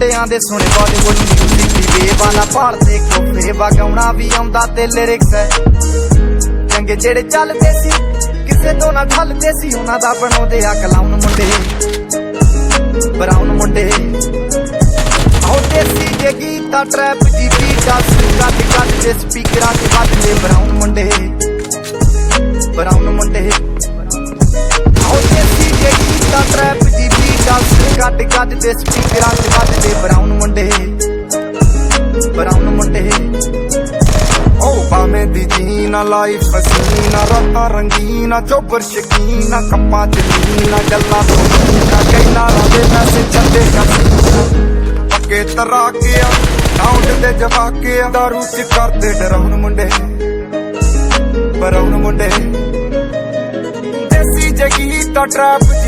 ਮੁੰਡਿਆਂ ਦੇ ਸੁਣੇ ਬਾਲੀਵੁੱਡ ਮਿਊਜ਼ਿਕ ਦੀ ਵੇਵ ਵਾਲਾ ਭਾਲ ਦੇਖੋ ਫੇਵਾ ਗਾਉਣਾ ਵੀ ਆਉਂਦਾ ਤੇ ਲਿਰਿਕਸ ਹੈ ਚੰਗੇ ਜਿਹੜੇ ਚੱਲਦੇ ਸੀ ਕਿਸੇ ਤੋਂ ਨਾ ਠੱਲਦੇ ਸੀ ਉਹਨਾਂ ਦਾ ਬਣਾਉਂਦੇ ਆ ਕਲਾਉਨ ਮੁੰਡੇ ਬਰਾਉਨ ਮੁੰਡੇ ਆਉ ਦੇਸੀ ਜੇ ਗੀਤਾਂ ਟਰੈਪ ਜੀ ਬੀਟਾਂ ਕੱਟ ਕੱਟ ਦੇ ਸਪੀਕਰਾਂ ਤੇ ਵੱਜਦੇ ਬਰਾਉਨ ਮੁੰਡੇ ਆਉ ਦੇਸੀ ਜੇ ਗੀਤਾਂ ਟਰੈਪ ਜੀ ਬੀਟਾਂ ਕੱਟ ਕੱਟ ਦੇ ਸਪੀਕਰਾਂ ਤੇ ਵੱਜਦੇ ਬਰਾਉਨ ਮੁੰਡੇ ਓ ਭਾਵੇਂ ਦੀ ਜੀਨਾ ਲਾਈਫ ਹਸੀਨਾ ਰਾਤਾਂ ਰੰਗੀਨਾ ਚੋਬਰ ਸ਼ਕੀਨਾ ਕੱਪਾਂ ਚ ਲੀਨਾ ਗੱਲਾਂ ਤੋਂ ਕਹਿਣਾ ਰਾਦੇ ਮੈਸੇ ਛੱਡੇ ਕਸੀਨਾ ਪੱਕੇ ਤਰਾ ਕੇ ਆ ਸਾਊਂਡ ਦੇ ਜਵਾਕੇ ਆ ਦਾਰੂ ਚ ਕਰਦੇ ਡਰਾਉਣ ਮੁੰਡੇ ਬਰਾਉਨ ਮੁੰਡੇ ਦੇਸੀ ਜਗੀ ਤਾਂ ਟਰੈਪ